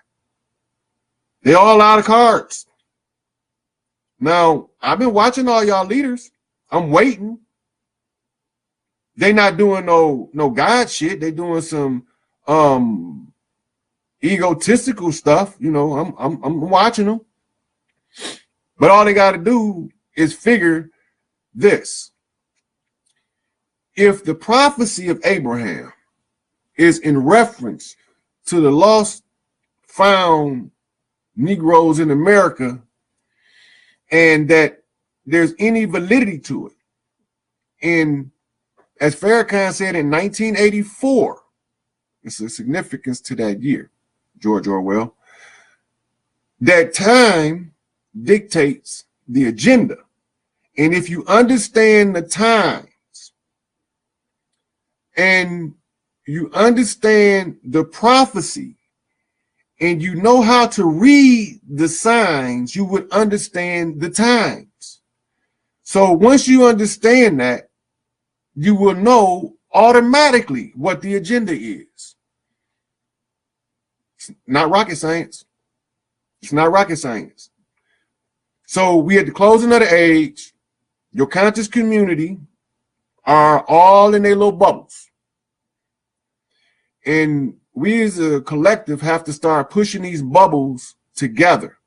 They're all out of cards. Now, I've been watching all y'all leaders. I'm waiting. They not doing no God shit. They doing some egotistical stuff. You know, I'm watching them. But all they got to do is figure this. If the prophecy of Abraham is in reference to the lost found Negroes in America, and that there's any validity to it, and as Farrakhan said in 1984, it's a significance to that year, George Orwell, that time dictates the agenda. And if you understand the times and you understand the prophecy and you know how to read the signs, you would understand the times. So once you understand that, you will know automatically what the agenda is. It's not rocket science. It's not rocket science. So we at the closing of the age, your conscious community are all in their little bubbles. And we as a collective have to start pushing these bubbles together.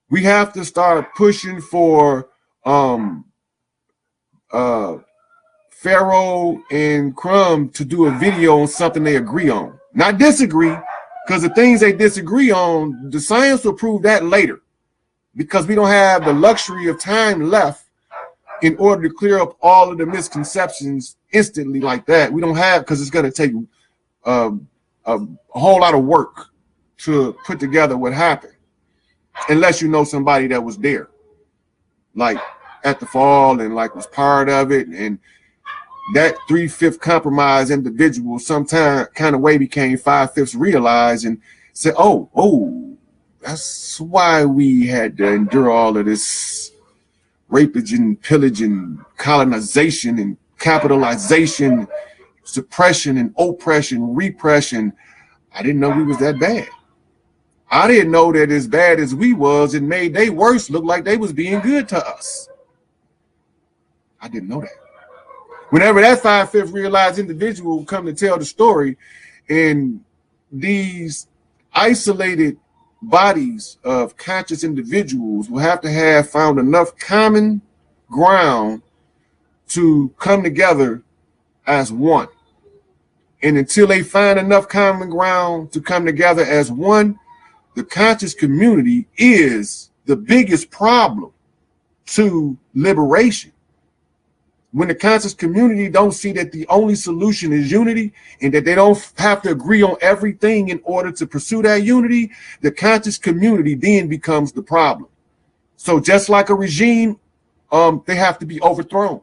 We have to start pushing for Pharaoh and Crumb to do a video on something they agree on. not disagree, because the things they disagree on, the science will prove that later, because we don't have the luxury of time left in order to clear up all of the misconceptions instantly like that. We don't have, because it's going to take a whole lot of work to put together what happened, unless you know somebody that was there, like at the fall, and like was part of it, and that 3/5 compromise individual sometime kind of way became 5/5 realized and said, oh, that's why we had to endure all of this rapage and pillage and colonization and capitalization, suppression and oppression, repression. I didn't know we was that bad. I didn't know that as bad as we was, it made they worse look like they was being good to us. I didn't know that. Whenever that 5/5 realized individual will come to tell the story, and these isolated bodies of conscious individuals will have to have found enough common ground to come together as one. And until they find enough common ground to come together as one, the conscious community is the biggest problem to liberation. When the conscious community don't see that the only solution is unity, and that they don't have to agree on everything in order to pursue that unity, the conscious community then becomes the problem. So just like a regime, they have to be overthrown.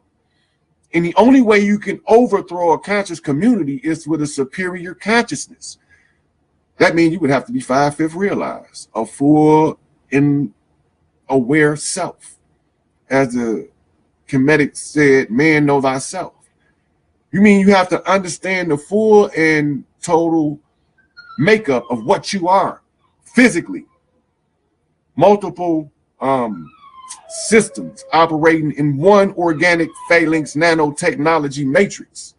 And the only way you can overthrow a conscious community is with a superior consciousness. That means you would have to be 5/5 realized, a full and aware self. As the Kemetic said, man, know thyself. You mean you have to understand the full and total makeup of what you are physically. Multiple systems operating in one organic phalanx nanotechnology matrix.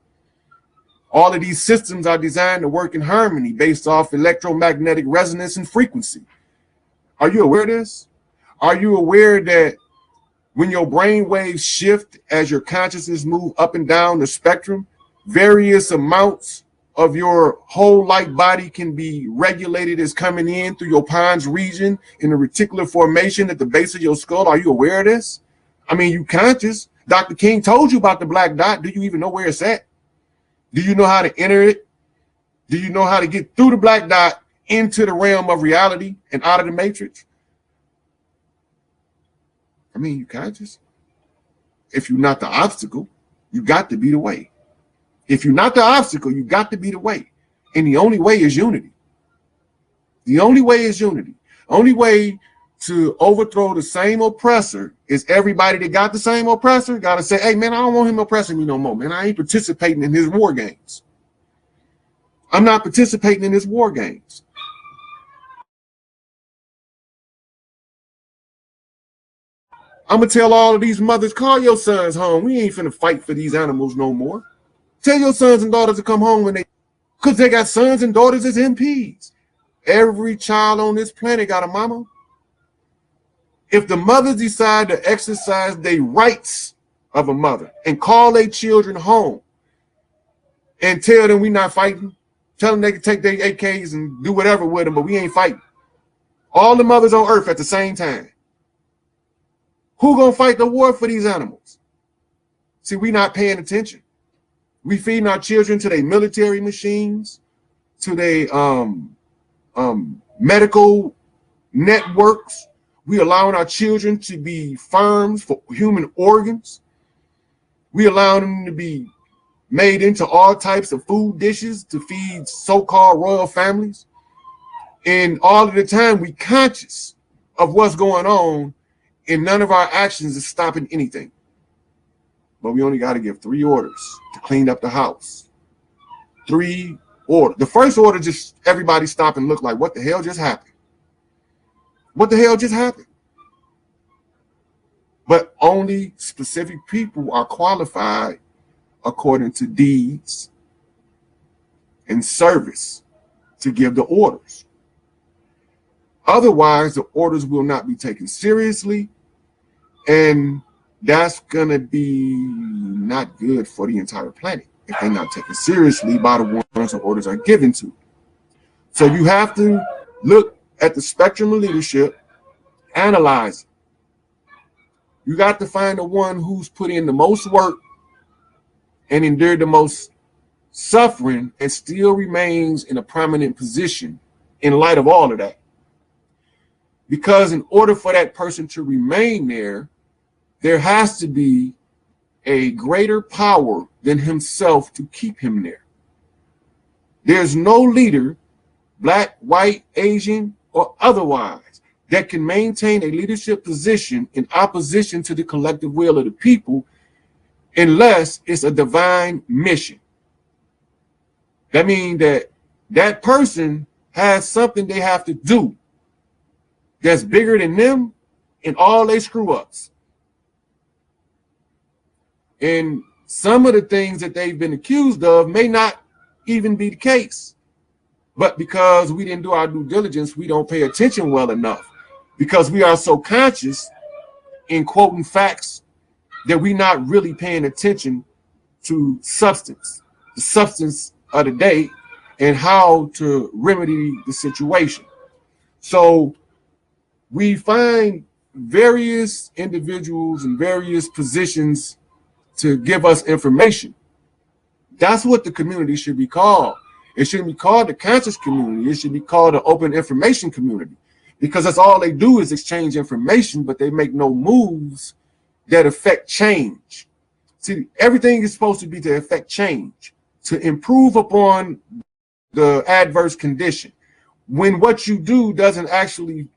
All of these systems are designed to work in harmony based off electromagnetic resonance and frequency. Are you aware of this? Are you aware that when your brain waves shift as your consciousness move up and down the spectrum, various amounts of your whole light body can be regulated as coming in through your pons region in the reticular formation at the base of your skull? Are you aware of this? I mean, you conscious. Dr. King told you about the black dot. Do you even know where it's at? Do you know how to enter it? Do you know how to get through the black dot into the realm of reality and out of the matrix? I mean, you conscious. If you're not the obstacle, you got to be the way. If you're not the obstacle, you got to be the way. And the only way is unity. The only way is unity. Only way to overthrow the same oppressor is everybody that got the same oppressor got to say, hey, man, I don't want him oppressing me no more, man. I ain't participating in his war games. I'm not participating in his war games. I'm going to tell all of these mothers, call your sons home. We ain't finna fight for these animals no more. Tell your sons and daughters to come home when because they got sons and daughters as MPs. Every child on this planet got a mama. If the mothers decide to exercise their rights of a mother and call their children home and tell them we not fighting, tell them they can take their AKs and do whatever with them, but we ain't fighting. All the mothers on earth at the same time. Who gonna fight the war for these animals? See, we not paying attention. We feeding our children to their military machines, to their medical networks. We allowing our children to be farms for human organs. We allowing them to be made into all types of food dishes to feed so-called royal families. And all of the time we conscious of what's going on, and none of our actions is stopping anything. But we only got to give 3 orders to clean up the house. 3 orders. The first order, just everybody stop and look like, what the hell just happened? What the hell just happened? But only specific people are qualified according to deeds and service to give the orders. Otherwise, the orders will not be taken seriously, and that's going to be not good for the entire planet if they're not taken seriously by the ones the orders are given to. So you have to look at the spectrum of leadership, analyze it. You got to find the one who's put in the most work and endured the most suffering and still remains in a prominent position in light of all of that. Because in order for that person to remain there, there has to be a greater power than himself to keep him there. There's no leader, black, white, Asian, or otherwise, that can maintain a leadership position in opposition to the collective will of the people unless it's a divine mission. That means that that person has something they have to do that's bigger than them and all they screw ups. And some of the things that they've been accused of may not even be the case. But because we didn't do our due diligence, we don't pay attention well enough. Because we are so conscious in quoting facts that we're not really paying attention to substance, the substance of the day, and how to remedy the situation. So we find various individuals in various positions to give us information. That's what the community should be called. It shouldn't be called the conscious community. It should be called the open information community, because that's all they do is exchange information, but they make no moves that affect change. See, everything is supposed to be to affect change, to improve upon the adverse condition. When what you do doesn't actually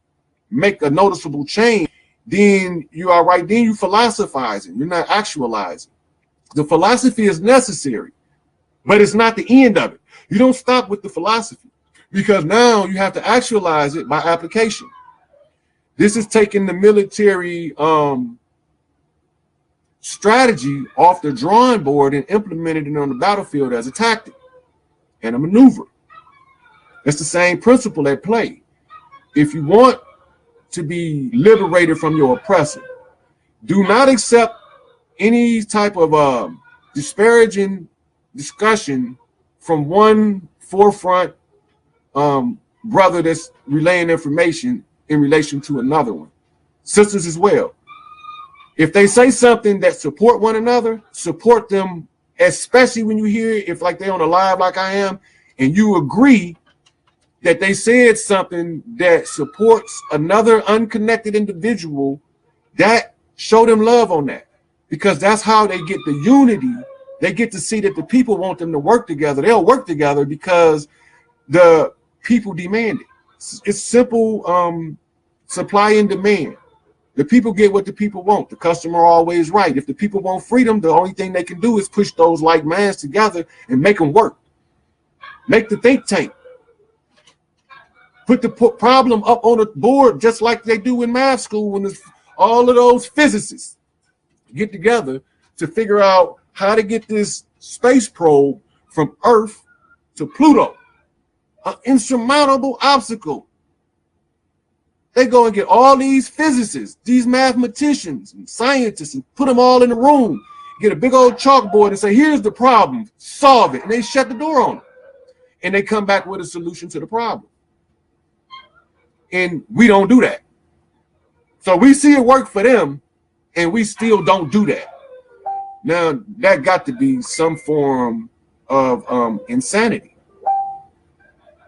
make a noticeable change, then you are right, then you philosophizing, you're not actualizing. The philosophy is necessary, but it's not the end of it. You don't stop with the philosophy, because now you have to actualize it by application. This is taking the military strategy off the drawing board and implementing it on the battlefield as a tactic and a maneuver. It's the same principle at play. If you want to be liberated from your oppressor, do not accept any type of disparaging discussion from one forefront brother that's relaying information in relation to another one. Sisters as well. If they say something that support one another, support them, especially when you hear, if like they on a live like I am, and you agree that they said something that supports another unconnected individual, that show them love on that, because that's how they get the unity. They get to see that the people want them to work together. They'll work together because the people demand it. It's simple supply and demand. The people get what the people want. The customer always right. If the people want freedom, the only thing they can do is push those like minds together and make them work. Make the think tank. Put the problem up on the board just like they do in math school when all of those physicists get together to figure out how to get this space probe from Earth to Pluto. An insurmountable obstacle. They go and get all these physicists, these mathematicians and scientists, and put them all in a room, get a big old chalkboard and say, here's the problem, solve it. And they shut the door on it. And they come back with a solution to the problem. And we don't do that. So we see it work for them, and we still don't do that. Now, that got to be some form of insanity,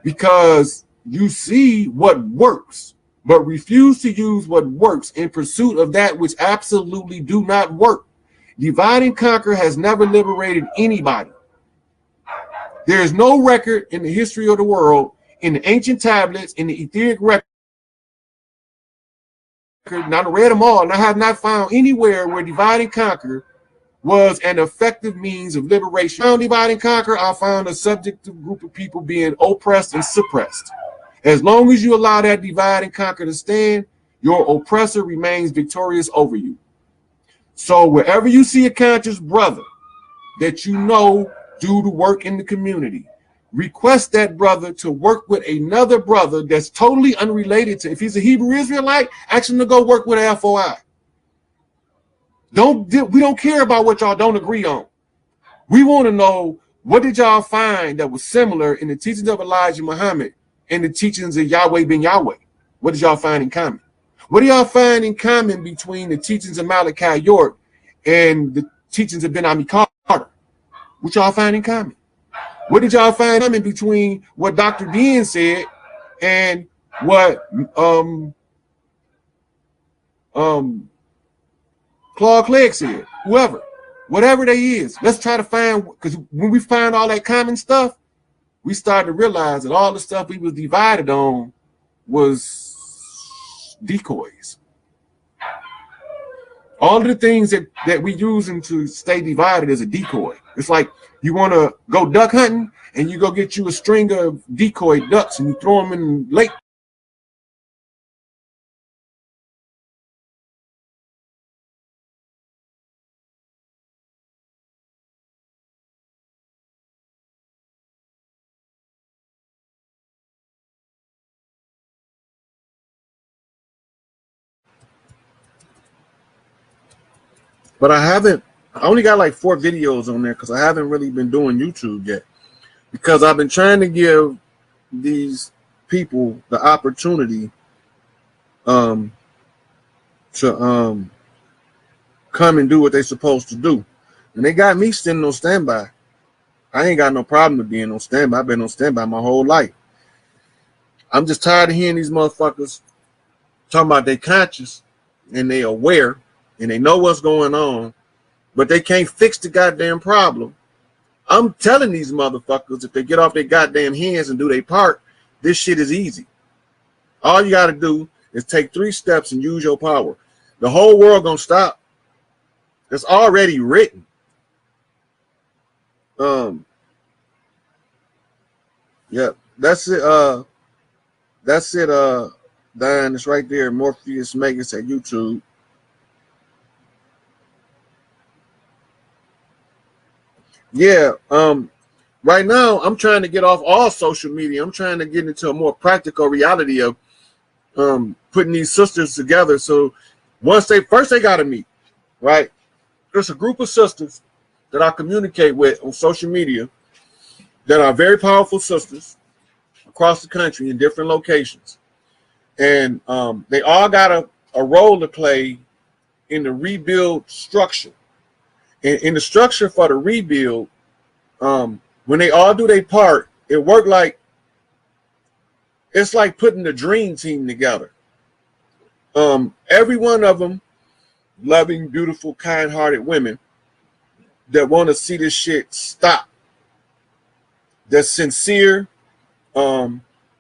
because you see what works, but refuse to use what works in pursuit of that which absolutely do not work. Divide and conquer has never liberated anybody. There is no record in the history of the world, in the ancient tablets, in the etheric record, and I read them all, and I have not found anywhere where divide and conquer was an effective means of liberation. I found divide and conquer, I found a subjective group of people being oppressed and suppressed. As long as you allow that divide and conquer to stand, your oppressor remains victorious over you. So wherever you see a conscious brother that you know do the work in the community, request that brother to work with another brother that's totally unrelated to, if he's a Hebrew Israelite, ask him to go work with an FOI. We don't care about what y'all don't agree on. We want to know, what did y'all find that was similar in the teachings of Elijah Muhammad and the teachings of Yahweh ben Yahweh? What did y'all find in common? What do y'all find in common between the teachings of Malachi York and the teachings of Ben Ami Carter? What y'all find in common? What did y'all find in common between what Dr. Dean said and what Claude Clegg said? Whoever, whatever they is, let's try to find, because when we find all that common stuff, we started to realize that all the stuff we was divided on was decoys. All of the things that we using to stay divided is a decoy. It's like you want to go duck hunting and you go get you a string of decoy ducks and you throw them in the lake. But I only got like 4 videos on there because I haven't really been doing YouTube yet, because I've been trying to give these people the opportunity to come and do what they're supposed to do. And they got me sitting on standby. I ain't got no problem with being on standby. I've been on standby my whole life. I'm just tired of hearing these motherfuckers talking about they conscious and they aware and they know what's going on, but they can't fix the goddamn problem. I'm telling these motherfuckers, if they get off their goddamn hands and do their part, this shit is easy. All you got to do is take 3 steps and use your power. The whole world gonna stop. It's already written. Yeah, that's it. That's it. Diane, it's right there. Morpheus Megas at YouTube. Yeah. Right now, I'm trying to get off all social media. I'm trying to get into a more practical reality of putting these sisters together. So once they got to meet, right? There's a group of sisters that I communicate with on social media that are very powerful sisters across the country in different locations. And they all got a role to play in the rebuild structure. And in the structure for the rebuild, when they all do their part, it worked like, it's like putting the dream team together. Every one of them loving, beautiful, kind-hearted women that want to see this shit stop. That's sincere, and